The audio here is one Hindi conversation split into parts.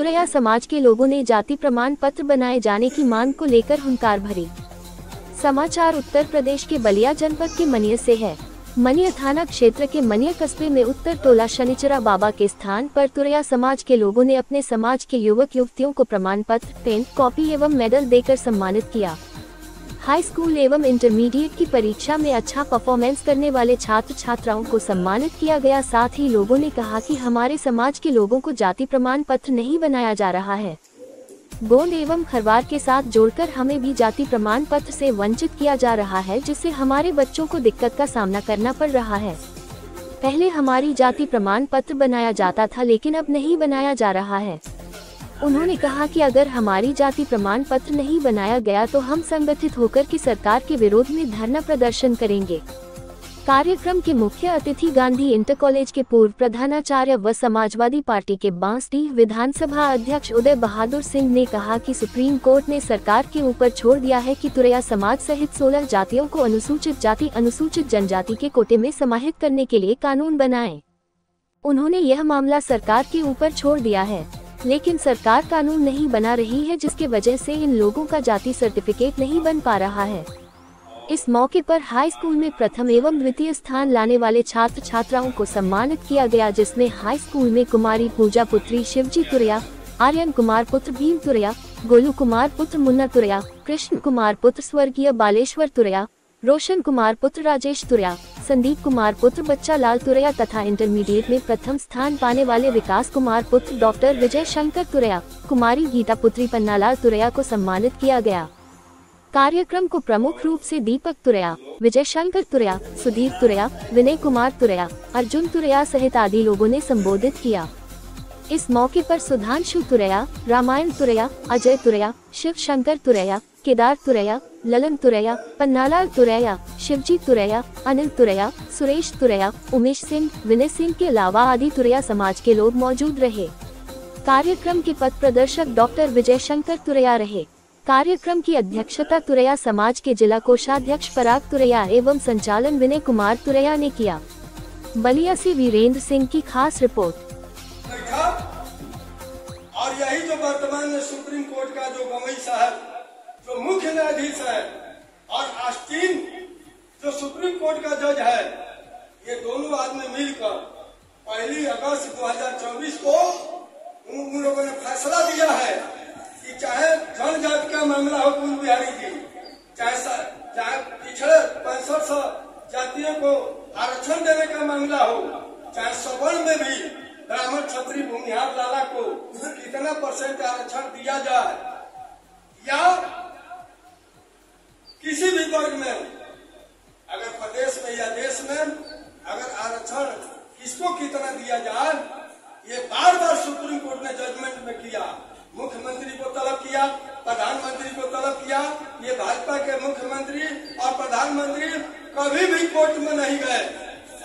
तुरैया समाज के लोगों ने जाति प्रमाण पत्र बनाए जाने की मांग को लेकर हुंकार भरी। समाचार उत्तर प्रदेश के बलिया जनपद के मनिया से है। मनिया थाना क्षेत्र के मनिया कस्बे में उत्तर टोला शनिचरा बाबा के स्थान पर तुरैया समाज के लोगों ने अपने समाज के युवक युवतियों को प्रमाण पत्र, पेन, कॉपी एवं मेडल देकर सम्मानित किया। हाई स्कूल एवं इंटरमीडिएट की परीक्षा में अच्छा परफॉर्मेंस करने वाले छात्र छात्राओं को सम्मानित किया गया। साथ ही लोगों ने कहा कि हमारे समाज के लोगों को जाति प्रमाण पत्र नहीं बनाया जा रहा है। गोंड एवं खरवार के साथ जोड़कर हमें भी जाति प्रमाण पत्र से वंचित किया जा रहा है, जिससे हमारे बच्चों को दिक्कत का सामना करना पड़ रहा है। पहले हमारी जाति प्रमाण पत्र बनाया जाता था, लेकिन अब नहीं बनाया जा रहा है। उन्होंने कहा कि अगर हमारी जाति प्रमाण पत्र नहीं बनाया गया तो हम संगठित होकर की सरकार के विरोध में धरना प्रदर्शन करेंगे। कार्यक्रम के मुख्य अतिथि गांधी इंटर कॉलेज के पूर्व प्रधानाचार्य व समाजवादी पार्टी के बांसडीह विधानसभा अध्यक्ष उदय बहादुर सिंह ने कहा कि सुप्रीम कोर्ट ने सरकार के ऊपर छोड़ दिया है कि तुरैया समाज सहित 16 जातियों को अनुसूचित जाति अनुसूचित जनजाति के कोटे में समाहित करने के लिए कानून बनाए। उन्होंने यह मामला सरकार के ऊपर छोड़ दिया है, लेकिन सरकार कानून नहीं बना रही है, जिसके वजह से इन लोगों का जाति सर्टिफिकेट नहीं बन पा रहा है। इस मौके पर हाई स्कूल में प्रथम एवं द्वितीय स्थान लाने वाले छात्र छात्राओं को सम्मानित किया गया, जिसमें हाई स्कूल में कुमारी पूजा पुत्री शिवजी तुरैया, आर्यन कुमार पुत्र भीम तुरैया, गोलू कुमार पुत्र मुन्ना तुरैया, कृष्ण कुमार पुत्र स्वर्गीय बालेश्वर तुरैया, रोशन कुमार पुत्र राजेश तुरैया, संदीप कुमार पुत्र बच्चा लाल तुरैया तथा इंटरमीडिएट में प्रथम स्थान पाने वाले विकास कुमार पुत्र डॉक्टर विजय शंकर तुरैया, कुमारी गीता पुत्री पन्नालाल तुरैया को सम्मानित किया गया। कार्यक्रम को प्रमुख रूप से दीपक तुरैया, विजय शंकर तुरैया, सुधीर तुरैया, विनय कुमार तुरैया, अर्जुन तुरैया सहित आदि लोगों ने संबोधित किया। इस मौके पर सुधांशु तुरैया, रामायण तुरैया, अजय तुरैया, शिव शंकर तुरैया, केदार तुरैया, ललन तुरैया, पन्नालाल तुरैया, शिवजी तुरैया, अनिल तुरैया, सुरेश तुरैया, उमेश सिंह, विनय सिंह के अलावा आदि तुरैया समाज के लोग मौजूद रहे। कार्यक्रम के पथ प्रदर्शक डॉक्टर विजय शंकर तुरैया रहे। कार्यक्रम की अध्यक्षता तुरैया समाज के जिला कोषाध्यक्ष पराग तुरैया एवं संचालन विनय कुमार तुरैया ने किया। बलिया से वीरेंद्र सिंह की खास रिपोर्ट। और यही जो वर्तमान में सुप्रीम कोर्ट का जो गवई साहब जो मुख्य न्यायाधीश है और आस्तीन जो सुप्रीम कोर्ट का जज है, ये दोनों आदमी मिलकर 1 अगस्त 2024 को उन लोगों ने फैसला दिया है कि चाहे जनजाति का मामला हो कुल बिहारी जी, चाहे पिछड़े 65 जातियों को आरक्षण देने का मामला हो, चाहे सवर्ण में भी ब्राह्मण क्षत्रिय भूमिहार लाला को कितना % आरक्षण दिया जाए, या किसी भी वर्ग में अगर प्रदेश में या देश में अगर आरक्षण किसको कितना दिया जाए, ये बार बार सुप्रीम कोर्ट ने जजमेंट में किया। मुख्यमंत्री को तलब किया, प्रधानमंत्री को तलब किया। ये भाजपा के मुख्यमंत्री और प्रधानमंत्री कभी भी कोर्ट में नहीं गए।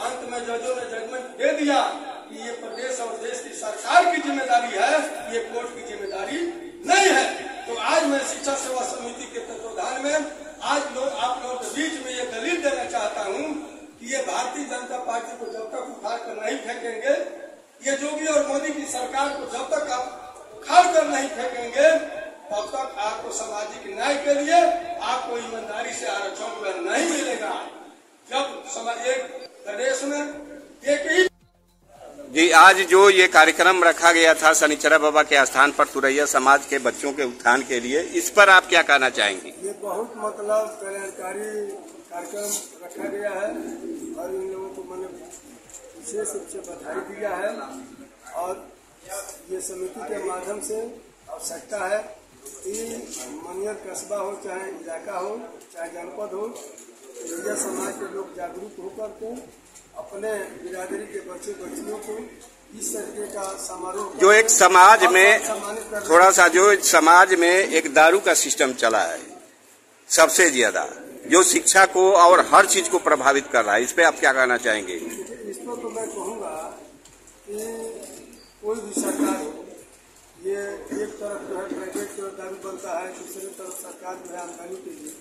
अंत में जजों ने जजमेंट दे दिया कि ये प्रदेश और देश की सरकार की जिम्मेदारी है, ये कोर्ट की जिम्मेदारी नहीं है। तो आज मैं शिक्षा सेवा समिति के तत्वाधान में आज आप लोगों के बीच में ये दलील देना चाहता हूँ कि ये भारतीय जनता पार्टी को जब तक उखाड़ कर नहीं फेंकेंगे, ये योगी और मोदी की सरकार को जब तक आप उखाड़ कर नहीं फेंकेंगे, तब तक आपको सामाजिक न्याय के लिए आपको ईमानदारी से आरक्षण नहीं मिलेगा। जब एक प्रदेश में एक ही जी, आज जो ये कार्यक्रम रखा गया था शनिचरा बाबा के स्थान पर तुरैया समाज के बच्चों के उत्थान के लिए, इस पर आप क्या कहना चाहेंगे? ये बहुत कल्याणकारी कार्यक्रम रखा गया है और इन लोगों को मैंने विशेष रूप से बधाई दिया है। और ये समिति के माध्यम से आवश्यकता है कि मनियर कस्बा हो, चाहे इलाका हो, चाहे जनपद हो, तुरैया समाज के लोग जागरूक होकर के अपने बिरादरी के बच्चे बच्चियों को इस तरीके का समारोह जो एक समाज में थोड़ा सा जो समाज में एक दारू का सिस्टम चला है सबसे ज्यादा, जो शिक्षा को और हर चीज को प्रभावित कर रहा है, इस पे आप क्या कहना चाहेंगे? इस पर तो मैं कहूँगा कि कोई भी सरकार हो, ये एक तरफ जो है प्राइवेट जो दारू बनता है, दूसरी तरफ सरकार जो है आमदनी के लिए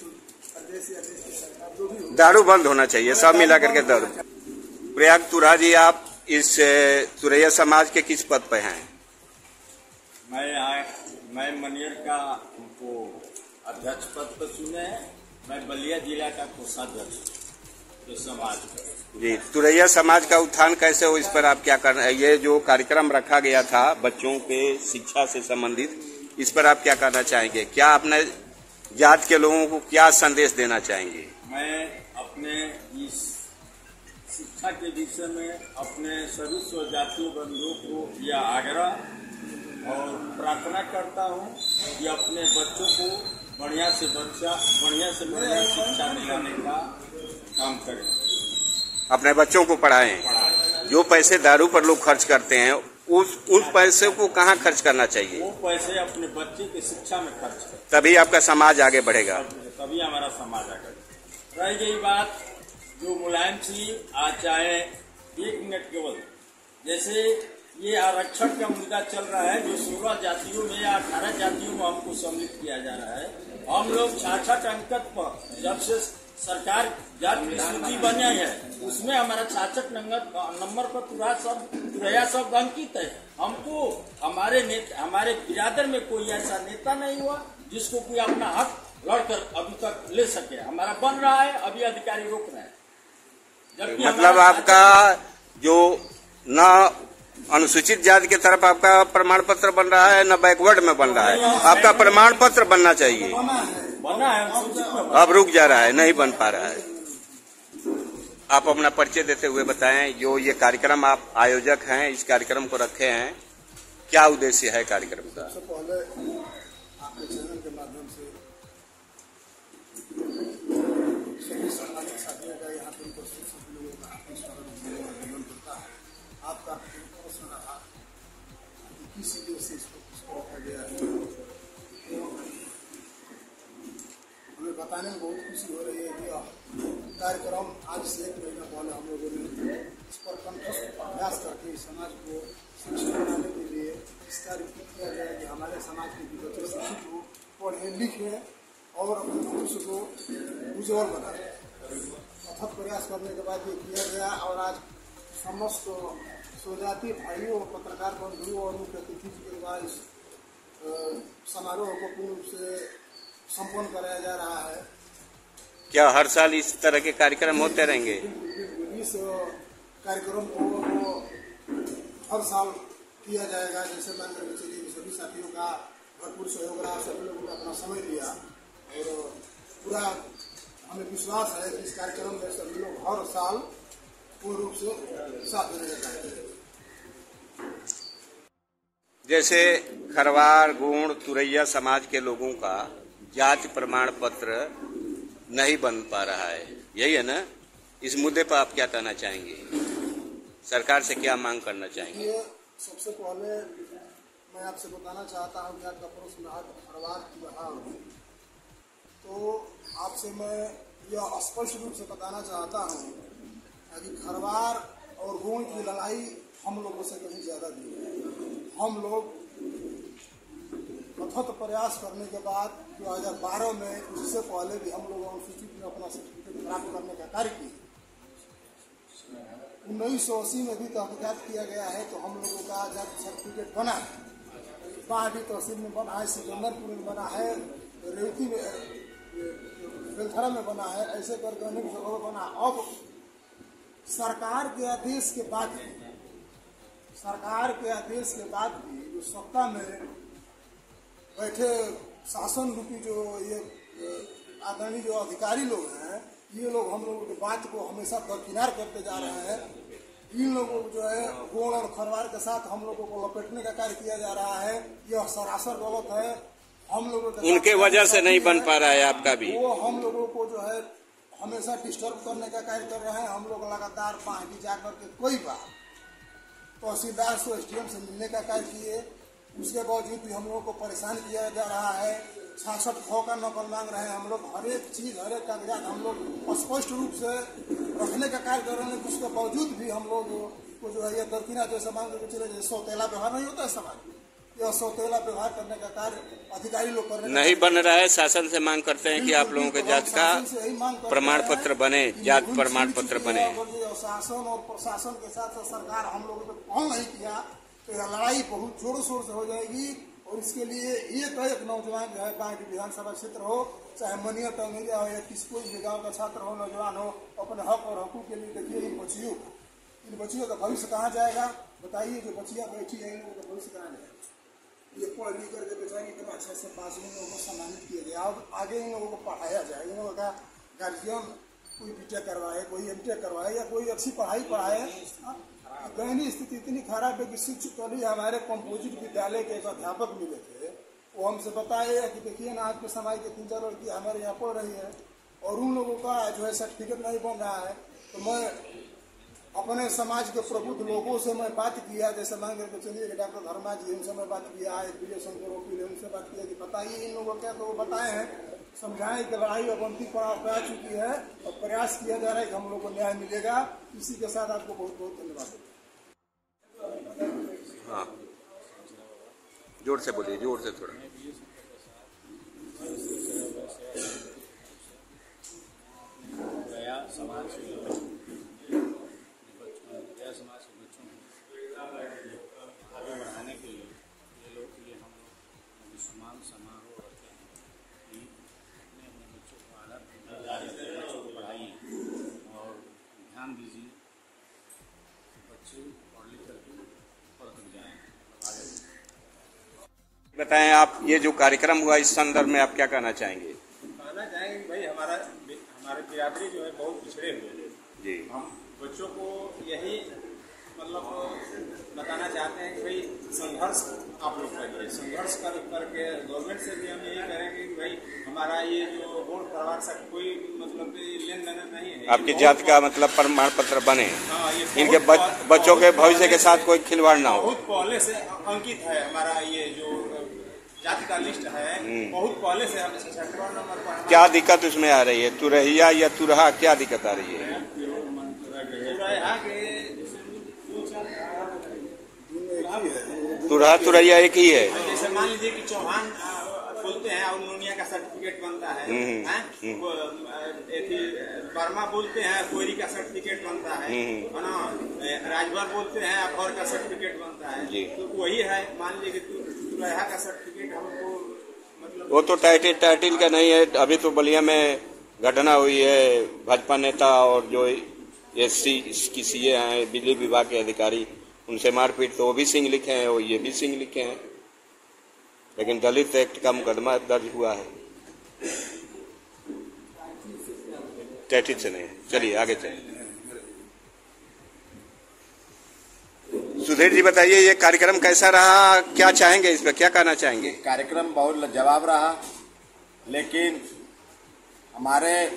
प्रदेश या देश की सरकार जो भी हो, दारू बंद होना चाहिए, सब मिला करके दारू। प्रयाग तुरा जी, आप इस तुरैया समाज के किस पद पे हैं? मैं मनियर का हमको अध्यक्ष पद पर चुने हैं। मैं बलिया जिला का कोषाध्यक्ष तो समाज का। जी, तुरैया समाज का उत्थान कैसे हो, इस पर आप क्या कर रहे हैं? ये जो कार्यक्रम रखा गया था बच्चों के शिक्षा से संबंधित, इस पर आप क्या करना चाहेंगे? क्या अपने जात के लोगों को क्या संदेश देना चाहेंगे? मैं अपने इस शिक्षा के विषय में अपने सभी स्वजातीय बंधुओं को यह आग्रह और प्रार्थना करता हूँ कि अपने बच्चों को बढ़िया से बढ़िया शिक्षा दिलाने का काम करें, अपने बच्चों को पढ़ाएं। जो पैसे दारू पर लोग खर्च करते हैं उस पैसे को कहाँ खर्च करना चाहिए? वो पैसे अपने बच्चे की शिक्षा में खर्च करें, तभी आपका समाज आगे बढ़ेगा, तभी हमारा समाज आगे। रह गई बात जो मुलायम थी, आज चाहे 1 मिनट केवल, जैसे ये आरक्षण का मुद्दा चल रहा है जो 16 जातियों में या 18 जातियों में हमको सम्मिलित किया जा रहा है। हम लोग 66 अंक पर जब से सरकार जाति की सूची बने है उसमें हमारा 66 नंबर पर तुरैया शब्द अंकित है। हमको हमारे बिरादर में कोई ऐसा नेता नहीं हुआ जिसको कोई अपना हक लड़कर अभी तक ले सके। हमारा बन रहा है, अभी अधिकारी रोक रहे हैं। मतलब आपका जो न अनुसूचित जाति की तरफ आपका प्रमाण पत्र बन रहा है, न बैकवर्ड में बन रहा है। आपका प्रमाण पत्र बनना चाहिए, बना है, अब रुक जा रहा है, नहीं बन पा रहा है। आप अपना परिचय देते हुए बताएं, जो ये कार्यक्रम आप आयोजक हैं, इस कार्यक्रम को रखे हैं, क्या उद्देश्य है कार्यक्रम का? सबसे पहले आपके चैनल के माध्यम से सभी सामाजिक साथियों का यहाँ पर उपस्थित सभी लोगों का हार्दिक स्वागत अभिनंदन करता है। आपका प्रश्न रहा कि किस लिए से इसको रखा गया है, हमें बताने में बहुत खुशी हो रही है कि कार्यक्रम आज से 1 महीना पहले हम लोगों ने इस पर कंठस्थ प्रयास करके समाज को शिक्षित बनाने के लिए इस कार्य किया गया कि हमारे समाज के बच्चे शिक्षित हो, पढ़े लिखे और अपने भविष्य को उज्जवल बनाए। अथक प्रयास करने के बाद ये किया गया और आज समस्त स्वजातीय भाइयों, पत्रकार बंधुओं और मुख्य अतिथि के द्वारा इस समारोह को पूर्ण रूप से संपन्न कराया जा रहा है। क्या हर साल इस तरह के कार्यक्रम होते रहेंगे? इस कार्यक्रम को हर साल किया जाएगा। जैसे मान कर चलिए सभी साथियों का भरपूर सहयोग रहा, सभी लोगों ने अपना समय दिया और पूरा हमें विश्वास है कि इस कार्यक्रम में सभी लोग हर साल पूर्ण रूप से साथ देने का कार्य करेंगे। जैसे खरवार, गोंड, तुरैया समाज के लोगों का जाति प्रमाण पत्र नहीं बन पा रहा है, यही है ना? इस मुद्दे पर आप क्या कहना चाहेंगे? सरकार से क्या मांग करना चाहेंगे? सबसे पहले मैं आपसे बताना चाहता हूँ कि आपका प्रश्न रहा खरवार की रहा, तो आपसे मैं यह स्पष्ट रूप से बताना चाहता हूँ कि खरवार और गोंड की लड़ाई हम लोगों से कहीं ज़्यादा नहीं है। हम लोग अथक प्रयास करने के बाद 2012 में, उससे पहले भी हम लोग अनुसूचित में अपना सर्टिफिकेट प्राप्त करने का कार्य किए। 1980 में भी तहकीकात किया गया है तो हम लोगों का जाति सर्टिफिकेट बना है, बाहरी तहसील में बना है, सिकंदरपुर में बना है, रेवती में, बेलथरा में बना है, ऐसे करके अनेक जगहों में बना। अब सरकार के आदेश के बाद भी जो सत्ता में बैठे शासन रूपी जो ये आदरणीय जो अधिकारी लोग हैं, ये लोग हम लोगों की बात को हमेशा दरकिनार करते जा रहे हैं। इन लोगों को जो है गोंड और खरवार के साथ हम लोगों को लपेटने का कार्य किया जा रहा है, यह सरासर गलत है। हम लोगों के उनके वजह से नहीं बन पा रहा है आपका भी, वो हम लोगों को जो है हमेशा डिस्टर्ब करने का कार्य कर रहे हैं। हम लोग लगातार पार्टी जाकर के कोई बार तहसीलदार से एसडीएम से मिलने का कार्य किए, उसके बावजूद भी हम लोगों को परेशान किया जा रहा है। 66 का नकल मांग रहे हैं। हम लोग हर एक चीज, हर एक कागजात हम लोग स्पष्ट रूप से रखने का कार्य कर रहे हैं, उसके बावजूद भी हम लोग को जो है ये दरकिनार जैसे मांग करके चले, जैसे सौतेला व्यवहार नहीं होता है समाज, यह सौतेला व्यवहार करने का कार्य अधिकारी लोग करने नहीं बन रहा है। शासन से मांग करते हैं कि आप लोगों के जात का प्रमाण पत्र बने, जात प्रमाण पत्र बने। शासन और प्रशासन के साथ सरकार हम लोगों को पहल नहीं किया तो यह लड़ाई बहुत जोरों शोर से हो जाएगी और इसके लिए एक नौजवान जो है बांकी विधानसभा क्षेत्र हो, चाहे मनिया टंगरिया हो या किसी कोई भी गाँव का छात्र हो, नौजवान हो, अपने हक और हकूक के लिए देखिए इन बच्चियों का भविष्य कहाँ जाएगा बताइए। जो बच्चियाँ बैठी है इन लोगों का भविष्य कहाँ जाएगा। ये पढ़ लिख करके बेचारी इतना अच्छा से पास इन लोगों को सम्मानित किया गया। अब आगे इन लोगों को पढ़ाया जाए। इन लोगों का गार्जियन कोई बीटेक करवाए, कोई एमटेक करवाए या कोई अच्छी पढ़ाई पढ़ाए। दयनीय स्थिति इतनी खराब है कि शिक्षक कल ही हमारे कंपोजिट विद्यालय के एक अध्यापक मिले थे, वो हमसे बताए कि देखिए ना आज के समय के 3-4 लड़की हमारे यहाँ पढ़ रही है और उन लोगों का जो है सर्टिफिकेट नहीं बन रहा है। तो मैं अपने समाज के प्रबुद्ध लोगों से मैं बात किया, जैसे मान करके चलिए डॉक्टर धर्मा जी, उनसे मैं बात किया, प्रिय शंकर वकील उनसे बात किया कि बताइए इन लोगों क्या। तो वो बताए हैं, समझाएं कि लड़ाई अब अंतिम पड़ाव पे आ चुकी है और प्रयास किया जा रहा है कि हम लोग को न्याय मिलेगा। इसी के साथ आपको बहुत बहुत धन्यवाद। हाँ, जोर से बोलिए, जोर से थोड़ा। समाज के बच्चों आगे बढ़ाने के लिए ये लोग के लिए हम लोग सम्मान समारोह रखते हैं कि अपने बच्चों को बच्चों को पढ़ाइए और ध्यान दीजिए बच्चे पढ़ लिख करके ऊपर तक जाएँ। बताएं आप, ये जो कार्यक्रम हुआ इस संदर्भ में आप क्या कहना चाहेंगे? कहना चाहेंगे भाई हमारे बिरादरी जो है बहुत पिछड़े हुए जी। हम बच्चों को यही मतलब बताना चाहते हैं कि भाई संघर्ष आप लोग करिए, संघर्ष करके गवर्नमेंट से भी हम यही करेंगे कि भाई हमारा ये जो वोट करवा सकते कोई मतलब लेन देन नहीं है। आपकी जाति का मतलब प्रमाण पत्र बने। हाँ, इनके बच्चों के भविष्य के साथ कोई खिलवाड़ ना हो। बहुत पहले से अंकित है हमारा ये जो जाति का लिस्ट है, बहुत पहले से हम 6वां नंबर पर। क्या दिक्कत उसमें आ रही है? तुरहिया या तुरहा, क्या दिक्कत आ रही है? तुरहा तुरैया एक ही है। जैसे मान लीजिए कि चौहान बोलते हैं और नूनिया का सर्टिफिकेट बनता है, वर्मा बोलते हैं कोयरी का सर्टिफिकेट बनता है ना, राजभर बोलते हैं अखौर का सर्टिफिकेट बनता है। तो वही है, मान लीजिए कि तुरहा का सर्टिफिकेट हमको मतलब वो तो टाइटिल का नहीं है। अभी तो बलिया में घटना हुई है, भाजपा नेता और जो SC की CA हैं, बिजली विभाग के अधिकारी, उनसे मारपीट। तो वो भी सिंह लिखे हैं और ये भी सिंह लिखे हैं, लेकिन दलित एक्ट का मुकदमा दर्ज हुआ है। टाइटिल से नहीं। चलिए आगे चलिए। सुधीर जी बताइए, ये कार्यक्रम कैसा रहा, क्या चाहेंगे इस पर, क्या कहना चाहेंगे? कार्यक्रम बहुत लाजवाब रहा, लेकिन हमारे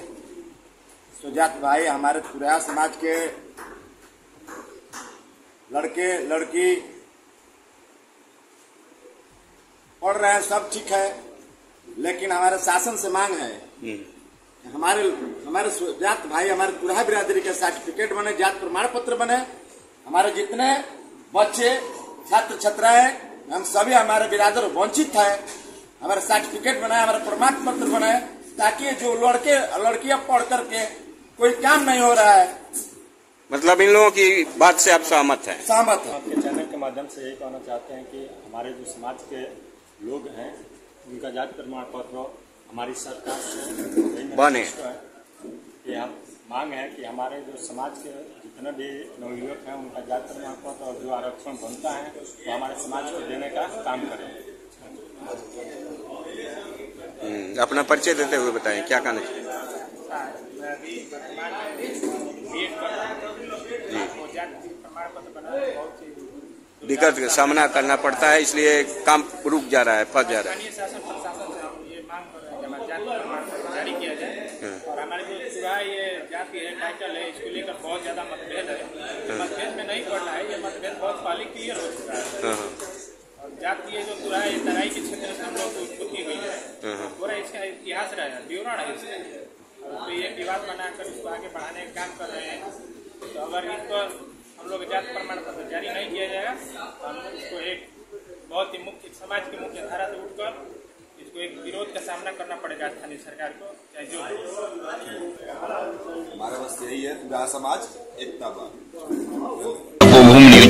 सुजात भाई, हमारे तुरैया समाज के लड़के लड़की पढ़ रहे हैं, सब ठीक है, लेकिन हमारे शासन से मांग है हमारे जात भाई, हमारे तुरहा बिरादरी के सर्टिफिकेट बने, जात प्रमाण पत्र बने। हमारे जितने बच्चे छात्र छात्राएं हम सभी हमारे बिरादर वंचित है, हमारे सर्टिफिकेट बनाए, हमारे प्रमाण पत्र बनाए, ताकि जो लड़के लड़कियां पढ़ करके कोई काम नहीं हो रहा है। मतलब इन लोगों की बात से आप सहमत हैं? सहमत है। आपके चैनल के माध्यम से यही कहना चाहते हैं कि हमारे जो समाज के लोग हैं उनका जाति प्रमाण पत्र हमारी सरकार से बने। ये हम मांग है कि हमारे जो समाज के जितने भी नवयुवक हैं उनका जाति प्रमाण पत्र और जो आरक्षण बनता है वो हमारे समाज को देने का काम करें। अपना परिचय देते हुए बताएं, क्या कहना चाहिए? दिक्कत का सामना करना पड़ता है, इसलिए काम रुक जा रहा है, फंस जा रहा है। शासन प्रशासन से हम ये मांग कर रहे हैं कि हमारे जाति प्रमाण पत्र जारी किया जाए और हमारे जो पूरा ये जाति है टाइटल है इसको लेकर बहुत ज्यादा मतभेद है। मतभेद में नहीं पड़ना है, ये मतभेद बहुत पहले क्लियर हो चुका है। और जाति ये जो पूरा तराई के क्षेत्र से हम लोग को उत्पत्ति हुई है, पूरा इसका इतिहास रहा है, विवरण है इसका, तो ये विवाद बनाकर इसको आगे बढ़ाने का काम कर रहे हैं। तो अगर इस पर हम लोग जाति प्रमाण पत्र जारी नहीं किया जाएगा तो हम लोग इसको एक बहुत ही मुख्य समाज की मुख्य धारा से उठकर इसको एक विरोध का सामना करना पड़ेगा स्थानीय सरकार को, चाहे जो हमारा बस यही है, पूरा समाज एकता।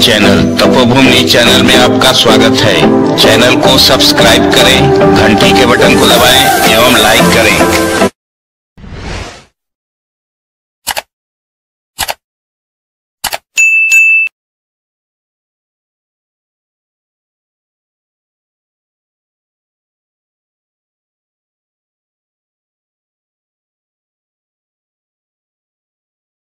चैनल तपोभूमि चैनल में आपका स्वागत है। चैनल को सब्सक्राइब करें, घंटी के बटन को दबाएं एवं लाइक करें।